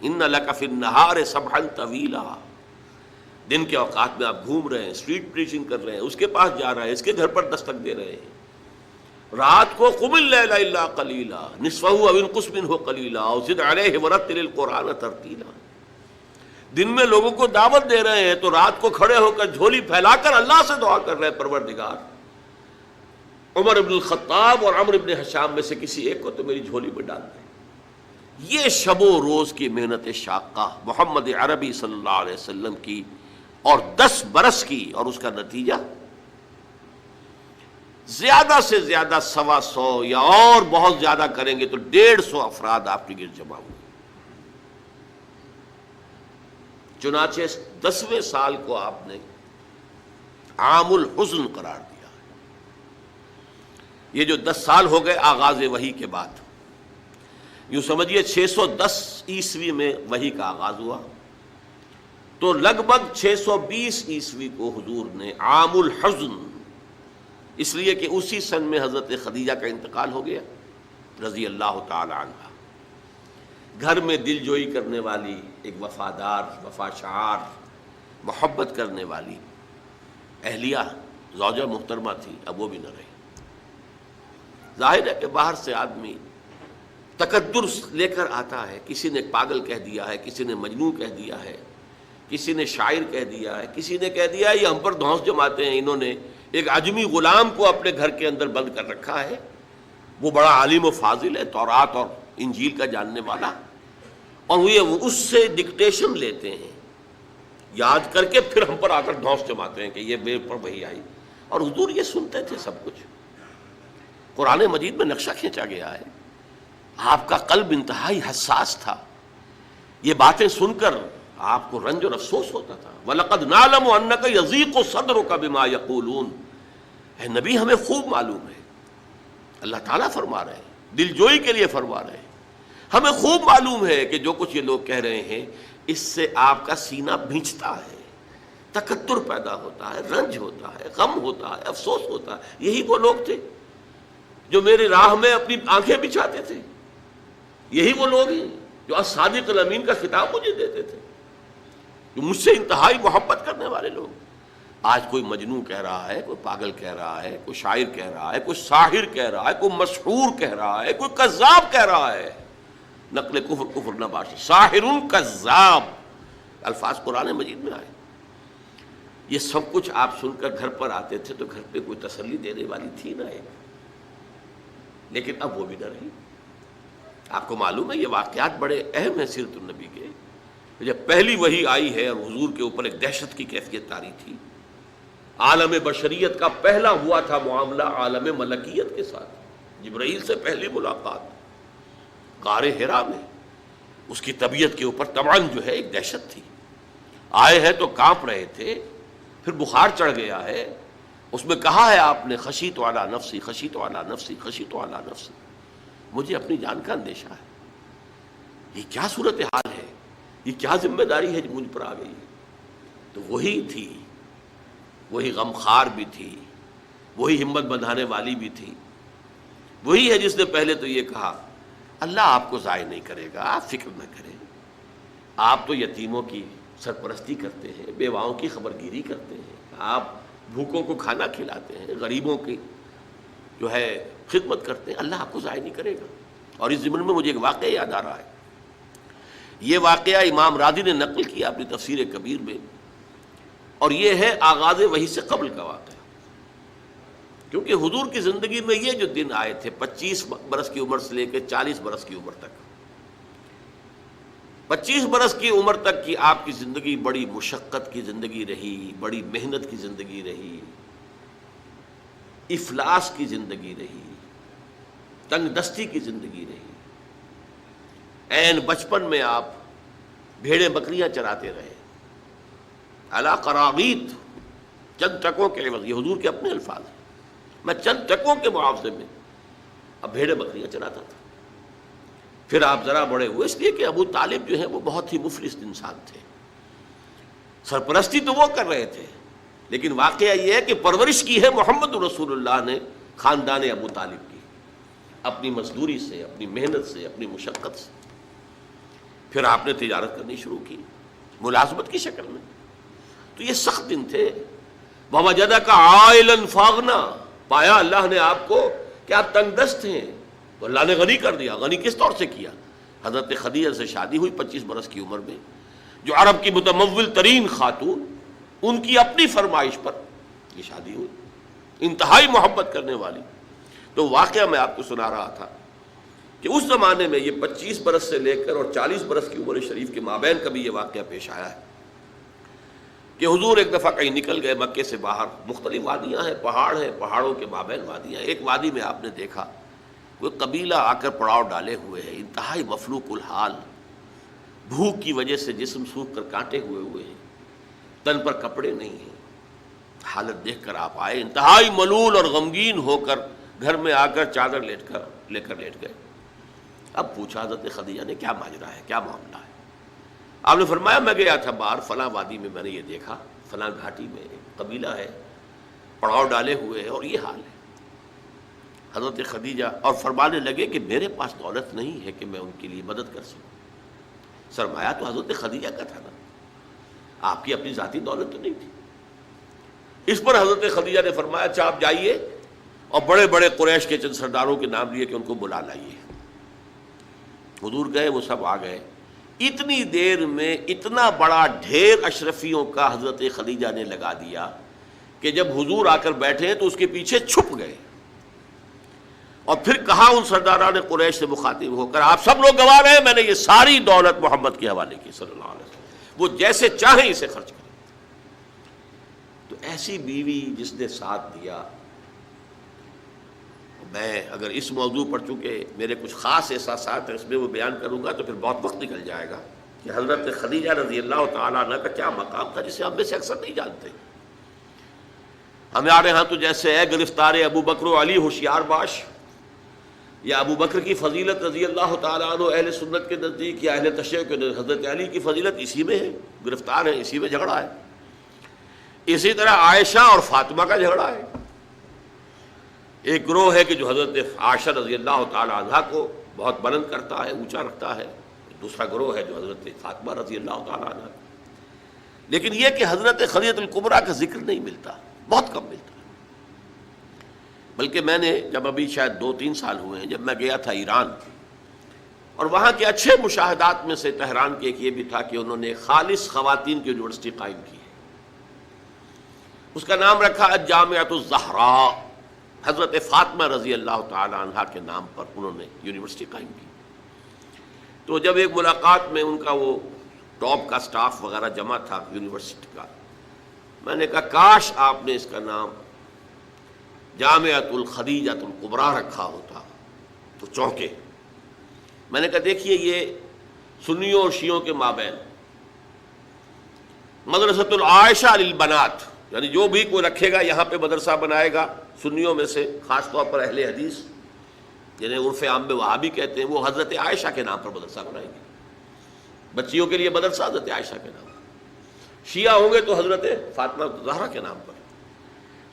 ان لک فی النہار سبحا طویلا، دن کے اوقات میں آپ گھوم رہے ہیں، اسٹریٹ پریچنگ کر رہے ہیں، اس کے پاس جا رہے ہیں، اس کے گھر پر دستک دے رہے ہیں. رات کو قم اللیل الا قلیلا نصفہ او انقص منہ قلیلا او زد علیہ ورتل القرآن ترتیلا. دن میں لوگوں کو دعوت دے رہے ہیں تو رات کو کھڑے ہو کر جھولی پھیلا کر اللہ سے دعا کر رہے ہیں، پروردگار عمر بن الخطاب اور عمرو بن حشام میں سے کسی ایک کو تو میری جھولی میں ڈال دیں. یہ شب و روز کی محنت شاقہ محمد عربی صلی اللہ علیہ وسلم کی، اور 10 برس کی، اور اس کا نتیجہ زیادہ سے زیادہ 125 یا اور بہت زیادہ کریں گے تو 150 افراد آپ کے گرد جمع ہوئے. چنانچہ 10ویں سال کو آپ نے عام الحزن قرار دیا. یہ جو 10 سال ہو گئے آغاز وحی کے بعد، یوں سمجھیے 610 عیسوی میں وحی کا آغاز ہوا، تو لگ بھگ 620 عیسوی کو حضور نے عام الحزن، اس لیے کہ اسی سن میں حضرت خدیجہ کا انتقال ہو گیا رضی اللہ تعالی عنہ. گھر میں دل جوئی کرنے والی ایک وفادار، وفاشار، محبت کرنے والی اہلیہ زوجہ محترمہ تھی، اب وہ بھی نہ رہی. ظاہر ہے کہ باہر سے آدمی تقدر لے کر آتا ہے، کسی نے پاگل کہہ دیا ہے، کسی نے مجنون کہہ دیا ہے، کسی نے شاعر کہہ دیا ہے، کسی نے کہہ دیا ہے یہ ہم پر دھونس جماتے ہیں، انہوں نے ایک عجمی غلام کو اپنے گھر کے اندر بند کر رکھا ہے، وہ بڑا عالم و فاضل ہے، تورات اور انجیل کا جاننے والا، اور وہ اس سے ڈکٹیشن لیتے ہیں، یاد کر کے پھر ہم پر آ کر دھونس جماتے ہیں کہ یہ میرے پر وہی آئی. اور حضور یہ سنتے تھے سب کچھ. قرآن مجید میں نقشہ کھینچا گیا ہے. آپ کا قلب انتہائی حساس تھا، یہ باتیں سن کر آپ کو رنج اور افسوس ہوتا تھا. وَلَقَدْ نَعْلَمُ أَنَّكَ يَضِيقُ صَدْرُكَ بِمَا يَقُولُونَ. اے نبی ہمیں خوب معلوم ہے، اللہ تعالیٰ فرما رہے ہیں، دل جوئی کے لیے فرما رہے ہیں، ہمیں خوب معلوم ہے کہ جو کچھ یہ لوگ کہہ رہے ہیں اس سے آپ کا سینہ بھینچتا ہے، تکدر پیدا ہوتا ہے، رنج ہوتا ہے، غم ہوتا ہے، افسوس ہوتا ہے. یہی وہ لوگ تھے جو میری راہ میں اپنی آنکھیں بچھاتے تھے، یہی وہ لوگ ہیں جو الصادق الامین کا خطاب مجھے دیتے تھے، جو مجھ سے انتہائی محبت کرنے والے لوگ. آج کوئی مجنون کہہ رہا ہے، کوئی پاگل کہہ رہا ہے، کوئی شاعر کہہ رہا ہے، کوئی ساحر کہہ رہا ہے، کوئی مسحور کہہ رہا ہے، کوئی کذاب کہہ رہا ہے. نقل کفر کفر نہ باشد، ساحر کذاب الفاظ قرآن مجید میں آئے. یہ سب کچھ آپ سن کر گھر پر آتے تھے تو گھر پہ کوئی تسلی دینے والی تھی نہ ایک، لیکن اب وہ بھی نہ رہی. آپ کو معلوم ہے یہ واقعات بڑے اہم ہیں سیرت النبی کے. جب پہلی وحی آئی ہے اور حضور کے اوپر ایک دہشت کی کیفیت طاری تھی، عالم بشریت کا پہلا ہوا تھا معاملہ عالم ملکیت کے ساتھ. جبرائیل سے پہلی ملاقات غار حرا میں، اس کی طبیعت کے اوپر طبعاً جو ہے ایک دہشت تھی. آئے ہیں تو کانپ رہے تھے، پھر بخار چڑھ گیا ہے. اس میں کہا ہے آپ نے خشیت علی نفسی، خشیت علی نفسی، خشیت علی نفسی، مجھے اپنی جان کا اندیشہ ہے. یہ کیا صورتحال ہے، یہ کیا ذمہ داری ہے جو مجھ پر آ گئی. تو وہی تھی، وہی غمخوار بھی تھی، وہی ہمت بندھانے والی بھی تھی، وہی ہے جس نے پہلے تو یہ کہا اللہ آپ کو ضائع نہیں کرے گا، آپ فکر نہ کریں، آپ تو یتیموں کی سرپرستی کرتے ہیں، بیواؤں کی خبرگیری کرتے ہیں، آپ بھوکوں کو کھانا کھلاتے ہیں، غریبوں کی جو ہے خدمت کرتے ہیں، اللہ آپ کو ضائع نہیں کرے گا. اور اس ضمن میں مجھے ایک واقعہ یاد آ رہا ہے. یہ واقعہ امام راضی نے نقل کیا اپنی تفسیر کبیر میں، اور یہ ہے آغاز وحی سے قبل کا واقعہ. کیونکہ حضور کی زندگی میں یہ جو دن آئے تھے 25 برس کی عمر سے لے کے 40 برس کی عمر تک، 25 برس کی عمر تک کی آپ کی زندگی بڑی مشقت کی زندگی رہی، بڑی محنت کی زندگی رہی، افلاس کی زندگی رہی، تنگ دستی کی زندگی رہی. عین بچپن میں آپ بھیڑیں بکریاں چراتے رہے، علی قراغیت، چند ٹکوں کے عوض. یہ حضور کے اپنے الفاظ ہیں، میں چند ٹکوں کے معاوضے میں اب بھیڑیں بکریاں چراتا تھا. پھر آپ ذرا بڑے ہوئے، اس لیے کہ ابو طالب جو ہیں وہ بہت ہی مفلس انسان تھے. سرپرستی تو وہ کر رہے تھے، لیکن واقعہ یہ ہے کہ پرورش کی ہے محمد رسول اللہ نے خاندان ابو طالب کی، اپنی مزدوری سے، اپنی محنت سے، اپنی مشقت سے. پھر آپ نے تجارت کرنی شروع کی ملازمت کی شکل میں. تو یہ سخت دن تھے. وَوَجَدَكَ عَائِلًا فَأَغْنَىٰ، پایا اللہ نے آپ کو کہ آپ تنگ دست ہیں تو اللہ نے غنی کر دیا. غنی کس طور سے کیا؟ حضرت خدیجہ سے شادی ہوئی 25 برس کی عمر میں، جو عرب کی متمول ترین خاتون، ان کی اپنی فرمائش پر یہ شادی ہوئی، انتہائی محبت کرنے والی. تو واقعہ میں آپ کو سنا رہا تھا کہ اس زمانے میں یہ 25 برس سے لے کر اور 40 برس کی عمر شریف کے مابین کبھی یہ واقعہ پیش آیا ہے کہ حضور ایک دفعہ کہیں نکل گئے مکے سے باہر. مختلف وادیاں ہیں، پہاڑ ہیں، پہاڑوں کے مابین وادیاں. ایک وادی میں آپ نے دیکھا کوئی قبیلہ آ کر پڑاؤ ڈالے ہوئے ہے، انتہائی مفلوق الحال، بھوک کی وجہ سے جسم سوکھ کر کانٹے ہوئے ہیں، تن پر کپڑے نہیں ہیں. حالت دیکھ کر آپ آئے، انتہائی ملول اور غمگین ہو کر گھر میں آ کر چادر لے کر لیٹ گئے. اب پوچھا حضرت خدیجہ نے کیا ماجرا ہے، کیا معاملہ ہے؟ آپ نے فرمایا میں گیا تھا باہر فلاں وادی میں، میں نے یہ دیکھا فلاں گھاٹی میں ایک قبیلہ ہے، پڑاؤ ڈالے ہوئے ہے اور یہ حال ہے. حضرت خدیجہ اور فرمانے لگے کہ میرے پاس دولت نہیں ہے کہ میں ان کے لیے مدد کر سکوں. سرمایہ تو حضرت خدیجہ کا تھا نا، آپ کی اپنی ذاتی دولت تو نہیں تھی. اس پر حضرت خدیجہ نے فرمایا اچھا آپ جائیے اور بڑے بڑے قریش کے چند سرداروں کے نام لیے کہ ان کو بلا لائیے. حضور گئے، وہ سب آ گئے. اتنی دیر میں اتنا بڑا ڈھیر اشرفیوں کا حضرت خدیجہ نے لگا دیا کہ جب حضور آ کر بیٹھے تو اس کے پیچھے چھپ گئے. اور پھر کہا ان سرداران قریش سے مخاطب ہو کر آپ سب لوگ گواہ ہیں، میں نے یہ ساری دولت محمد کے حوالے کی صلی اللہ علیہ وسلم، وہ جیسے چاہیں اسے خرچ کریں. تو ایسی بیوی جس نے ساتھ دیا. میں اگر اس موضوع پر چونکہ میرے کچھ خاص احساسات ہیں اس میں وہ بیان کروں گا تو پھر بہت وقت نکل جائے گا کہ حضرت خدیجہ رضی اللہ تعالیٰ عنہ کا کیا مقام تھا جسے ہم میں سے اکثر نہیں جانتے. ہمارے ہاں تو جیسے ہے گرفتار ابو بکر و علی ہوشیار باش، یا ابو بکر کی فضیلت رضی اللہ تعالیٰ عنہ اہل سنت کے نزدیک یا اہل تشیع کے نزدیک حضرت علی کی فضیلت اسی میں ہے، گرفتار ہے، اسی میں جھگڑا ہے. اسی طرح عائشہ اور فاطمہ کا جھگڑا ہے. ایک گروہ ہے کہ جو حضرت عائشہ رضی اللہ تعالیٰ عنہ کو بہت بلند کرتا ہے، اونچا رکھتا ہے. دوسرا گروہ ہے جو حضرت فاطمہ رضی اللہ تعالیٰ عنہ. لیکن یہ کہ حضرت خدیجہ الکبریٰ کا ذکر نہیں ملتا، بہت کم ملتا. بلکہ میں نے جب ابھی شاید 2-3 سال ہوئے ہیں جب میں گیا تھا ایران، اور وہاں کے اچھے مشاہدات میں سے تہران کے ایک یہ بھی تھا کہ انہوں نے خالص خواتین کی یونیورسٹی قائم کی ہے. اس کا نام رکھا الجامعۃ الزہراء. حضرت فاطمہ رضی اللہ تعالی عنہا کے نام پر انہوں نے یونیورسٹی قائم کی. تو جب ایک ملاقات میں ان کا وہ ٹاپ کا سٹاف وغیرہ جمع تھا یونیورسٹی کا، میں نے کہا کاش آپ نے اس کا نام جامعۃ الخدیجۃ الکبریٰ رکھا ہوتا تو چونکے. میں نے کہا دیکھیے یہ سنیوں اور شیعوں کے مابین مدرسۃ العائشہ للبنات، یعنی جو بھی کوئی رکھے گا یہاں پہ مدرسہ بنائے گا سنیوں میں سے، خاص طور پر اہل حدیث جنہیں عرف عام میں وہابی کہتے ہیں، وہ حضرت عائشہ کے نام پر مدرسہ بنائیں گے. بچیوں کے لیے مدرسہ حضرت عائشہ کے نام پر، شیعہ ہوں گے تو حضرت فاطمہ زہرا کے نام پر.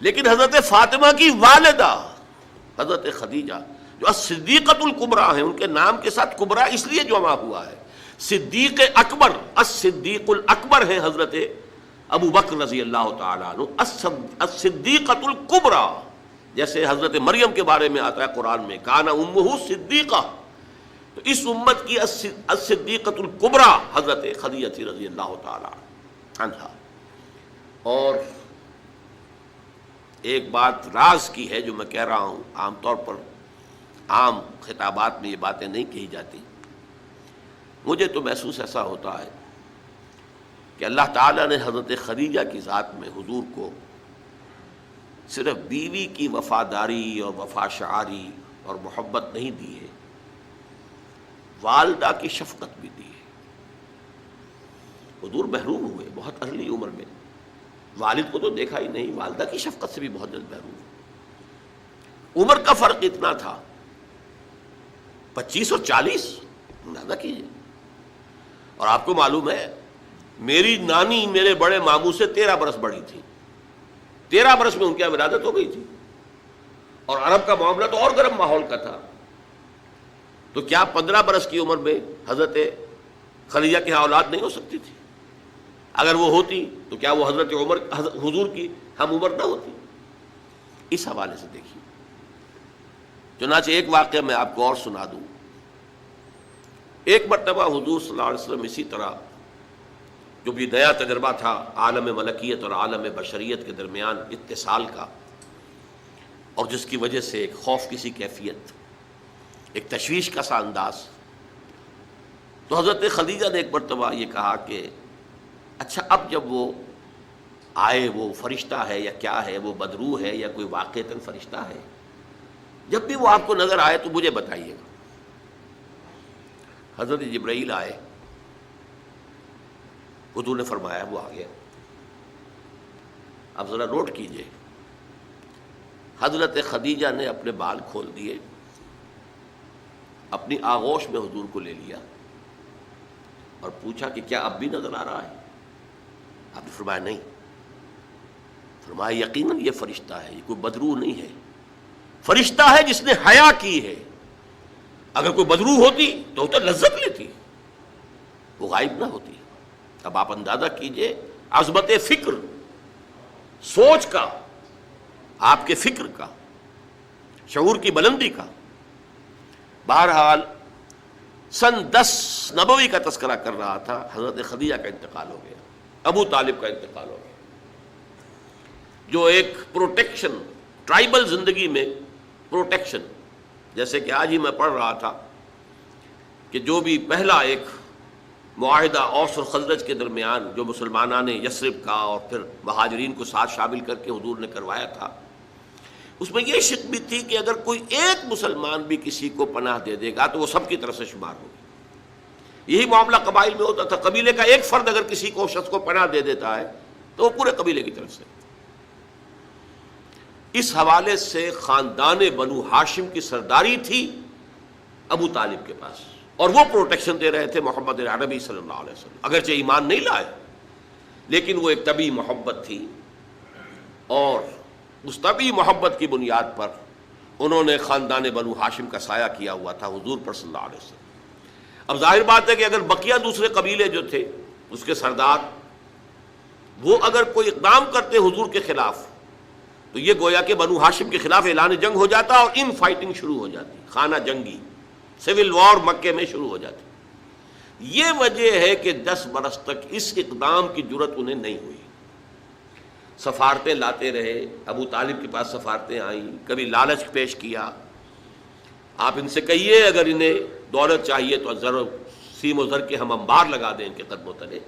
لیکن حضرت فاطمہ کی والدہ حضرت خدیجہ جو الصدیقۃ الکبریٰ ہیں، ان کے نام کے ساتھ کبریٰ اس لیے جمع ہوا ہے. صدیق اکبر، الصدیق الاکبر ہیں حضرت ابو بکر رضی اللہ تعالیٰ عنہ. الصدیقۃ الکبریٰ جیسے حضرت مریم کے بارے میں آتا ہے قرآن میں کان امہ صدیقہ، تو اس امت کی الصدیقۃ الکبریٰ حضرت خدیجہ رضی اللہ تعالیٰ عنہا. اور ایک بات راز کی ہے جو میں کہہ رہا ہوں، عام طور پر عام خطابات میں یہ باتیں نہیں کہی جاتی. مجھے تو محسوس ایسا ہوتا ہے کہ اللہ تعالیٰ نے حضرت خدیجہ کی ذات میں حضور کو صرف بیوی کی وفاداری اور وفا شعاری اور محبت نہیں دی ہے، والدہ کی شفقت بھی دی ہے. حضور محروم ہوئے بہت ارلی عمر میں، والد کو تو دیکھا ہی نہیں، والدہ کی شفقت سے بھی بہت جلد محروم ہوئے. عمر کا فرق اتنا تھا، 25 اور 40 اندازہ کیجیے. اور آپ کو معلوم ہے میری نانی میرے بڑے ماموں سے 13 برس بڑی تھی. 13 برس میں ان کی ولادت ہو گئی تھی، اور عرب کا معاملہ تو اور گرم ماحول کا تھا. تو کیا 15 برس کی عمر میں حضرت خدیجہ کے ہاں اولاد نہیں ہو سکتی تھی؟ اگر وہ ہوتی تو کیا وہ حضرت عمر حضور کی ہم عمر نہ ہوتی؟ اس حوالے سے دیکھیے. چنانچہ ایک واقعہ میں آپ کو اور سنا دوں. ایک مرتبہ حضور صلی اللہ علیہ وسلم اسی طرح جو بھی نیا تجربہ تھا عالم ملکیت اور عالم بشریت کے درمیان اتصال کا، اور جس کی وجہ سے ایک خوف کی سی کیفیت، ایک تشویش کا سا انداز، تو حضرت خدیجہ نے ایک مرتبہ یہ کہا کہ اچھا اب جب وہ آئے وہ فرشتہ ہے یا کیا ہے، وہ بدروح ہے یا کوئی واقعتاً فرشتہ ہے، جب بھی وہ آپ کو نظر آئے تو مجھے بتائیے گا. حضرت جبرائیل آئے، حضور نے فرمایا وہ آ گیا. اب ذرا نوٹ کیجئے، حضرت خدیجہ نے اپنے بال کھول دیے، اپنی آغوش میں حضور کو لے لیا اور پوچھا کہ کیا اب بھی نظر آ رہا ہے؟ آپ نے فرمایا نہیں. فرمایا یقیناً یہ فرشتہ ہے، یہ کوئی بدروح نہیں ہے، فرشتہ ہے جس نے حیا کی ہے. اگر کوئی بدروح ہوتی تو لذت لیتی، وہ غائب نہ ہوتی. اب آپ اندازہ کیجئے عظمت فکر، سوچ کا، آپ کے فکر کا، شعور کی بلندی کا. بہرحال سن 10 نبوی کا تذکرہ کر رہا تھا، حضرت خدیجہ کا انتقال ہو گیا، ابو طالب کا انتقال ہو گیا. جو ایک پروٹیکشن، ٹرائبل زندگی میں پروٹیکشن، جیسے کہ آج ہی میں پڑھ رہا تھا کہ جو بھی پہلا ایک معاہدہ اوس اور خزرج کے درمیان جو مسلمانان نے یثرب کا اور پھر مہاجرین کو ساتھ شامل کر کے حضور نے کروایا تھا، اس میں یہ شک بھی تھی کہ اگر کوئی ایک مسلمان بھی کسی کو پناہ دے دے گا تو وہ سب کی طرف سے شمار ہوگی. یہی معاملہ قبائل میں ہوتا تھا، قبیلے کا ایک فرد اگر کسی کو شخص کو پناہ دے دیتا ہے تو وہ پورے قبیلے کی طرف سے. اس حوالے سے خاندان بنو ہاشم کی سرداری تھی ابو طالب کے پاس، اور وہ پروٹیکشن دے رہے تھے محمد عربی صلی اللہ علیہ وسلم. اگرچہ ایمان نہیں لائے لیکن وہ ایک طبی محبت تھی، اور اس طبی محبت کی بنیاد پر انہوں نے خاندان بنو ہاشم کا سایہ کیا ہوا تھا حضور پر صلی اللہ علیہ وسلم. اب ظاہر بات ہے کہ اگر بقیہ دوسرے قبیلے جو تھے اس کے سردار وہ اگر کوئی اقدام کرتے حضور کے خلاف تو یہ گویا کہ بنو ہاشم کے خلاف اعلان جنگ ہو جاتا اور ان فائٹنگ شروع ہو جاتی، خانہ جنگی، سول وار مکے میں شروع ہو جاتی. یہ وجہ ہے کہ 10 برس تک اس اقدام کی جرت انہیں نہیں ہوئی. سفارتیں لاتے رہے، ابو طالب کے پاس سفارتیں آئیں، کبھی لالچ پیش کیا، آپ ان سے کہیے اگر انہیں دولت چاہیے تو ضرور سیم و زر کے ہم انبار لگا دیں ان کے قدموں تلے،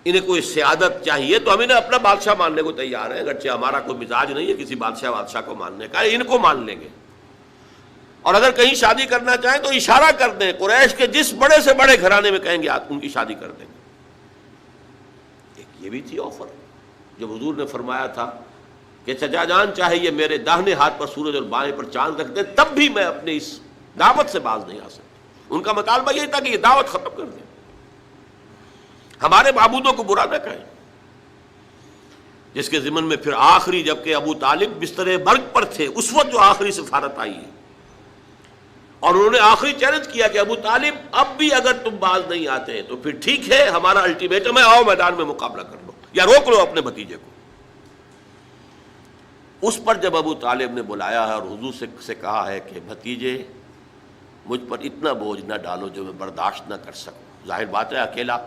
انہیں کوئی سیادت چاہیے تو ہم انہیں اپنا بادشاہ ماننے کو تیار ہیں، اگرچہ ہمارا کوئی مزاج نہیں ہے کسی بادشاہ کو ماننے کا، ان کو مان لیں گے. اور اگر کہیں شادی کرنا چاہیں تو اشارہ کر دیں، قریش کے جس بڑے سے بڑے گھرانے میں کہیں گے آپ ان کی شادی کر دیں گے. ایک یہ بھی تھی آفر. جب حضور نے فرمایا تھا کہ چچا جان چاہے یہ میرے داہنے ہاتھ پر سورج اور بائیں پر چاند رکھ دیں تب بھی میں اپنے اس دعوت سے باز نہیں آ سکتا. ان کا مطالبہ یہ تھا کہ یہ دعوت ختم کر دیں، ہمارے معبودوں کو برا نہ کہیں. جس کے ضمن میں پھر آخری جبکہ ابو طالب بستر مرگ پر تھے اس وقت جو آخری سفارت آئی ہے، اور انہوں نے آخری چیلنج کیا کہ ابو طالب اب بھی اگر تم باز نہیں آتے تو پھر ٹھیک ہے، ہمارا الٹیمیٹم ہے، آؤ میدان میں مقابلہ کر لو یا روک لو اپنے بھتیجے کو. اس پر جب ابو طالب نے بلایا ہے اور حضور سے کہا ہے کہ بھتیجے مجھ پر اتنا بوجھ نہ ڈالو جو میں برداشت نہ کر سکوں. ظاہر بات ہے اکیلا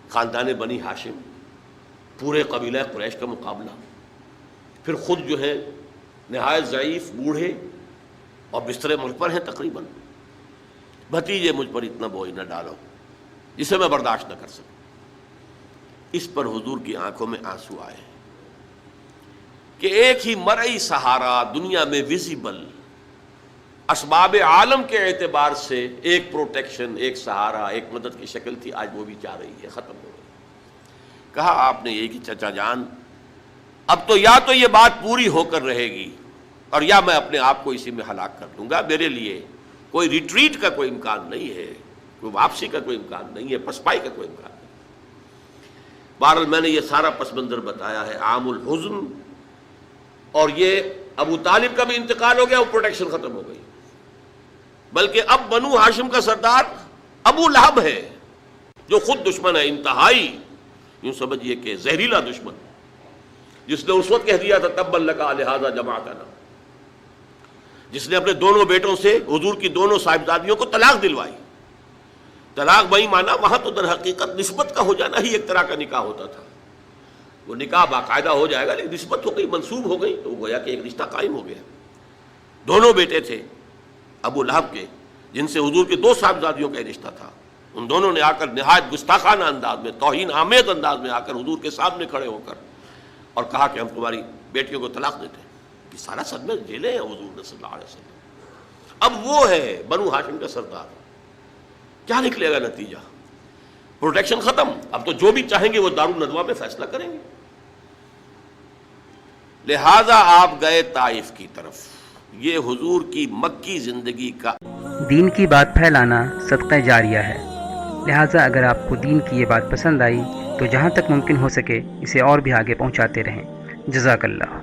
خاندان بنی ہاشم، پورے قبیلہ قریش کا مقابلہ، پھر خود جو ہے نہایت ضعیف، بوڑھے اور بستر مرگ پر ہیں تقریباً. بھتیجے مجھ پر اتنا بوجھ نہ ڈالو جسے میں برداشت نہ کر سکوں. اس پر حضور کی آنکھوں میں آنسو آئے کہ ایک ہی مرئی سہارا دنیا میں ویزیبل اسباب عالم کے اعتبار سے ایک پروٹیکشن، ایک سہارا، ایک مدد کی شکل تھی، آج وہ بھی جا رہی ہے، ختم ہو گئی. کہا آپ نے یہ کہ چچا جان اب تو یا تو یہ بات پوری ہو کر رہے گی اور یا میں اپنے آپ کو اسی میں ہلاک کر دوں گا. میرے لیے کوئی ریٹریٹ کا کوئی امکان نہیں ہے، کوئی واپسی کا کوئی امکان نہیں ہے، پسپائی کا کوئی امکان نہیں. بہرحال میں نے یہ سارا پس منظر بتایا ہے عام الحزن، اور یہ ابو طالب کا بھی انتقال ہو گیا، وہ پروٹیکشن ختم ہو گئی. بلکہ اب بنو ہاشم کا سردار ابو لہب ہے، جو خود دشمن ہے انتہائی، یوں سمجھیے کہ زہریلا دشمن، جس نے اس وقت کہہ دیا تھا تبا لکا لہذا جماعتنا، جس نے اپنے دونوں بیٹوں سے حضور کی دونوں صاحبزادیوں کو طلاق دلوائی. طلاق بھائی مانا وہاں تو در حقیقت نسبت کا ہو جانا ہی ایک طرح کا نکاح ہوتا تھا. وہ نکاح باقاعدہ ہو جائے گا لیکن نسبت ہو گئی، منسوب ہو گئی، تو گویا کہ ایک رشتہ قائم ہو گیا. دونوں بیٹے تھے ابو لہب کے، جن سے حضور کے دو صاحبزادیوں کا رشتہ تھا. ان دونوں نے آ کر نہایت گستاخانہ انداز میں، توہین آمیز انداز میں آ کر حضور کے سامنے کھڑے ہو کر اور کہا کہ ہم تمہاری بیٹیوں کو طلاق دیتے ہیں. یہ سارا صدمہ جھیلے ہیں حضور نے صلی اللہ علیہ وسلم. اب وہ ہے بنو ہاشم کا سردار. کیا نکلے گا نتیجہ؟ پروٹیکشن ختم. اب تو جو بھی چاہیں گے وہ دارالندوہ میں فیصلہ کریں گے. لہذا آپ گئے طائف کی طرف. یہ حضور کی مکی زندگی کا دین کی بات پھیلانا صدقہ جاریہ ہے. لہٰذا اگر آپ کو دین کی یہ بات پسند آئی تو جہاں تک ممکن ہو سکے اسے اور بھی آگے پہنچاتے رہیں. جزاک اللہ.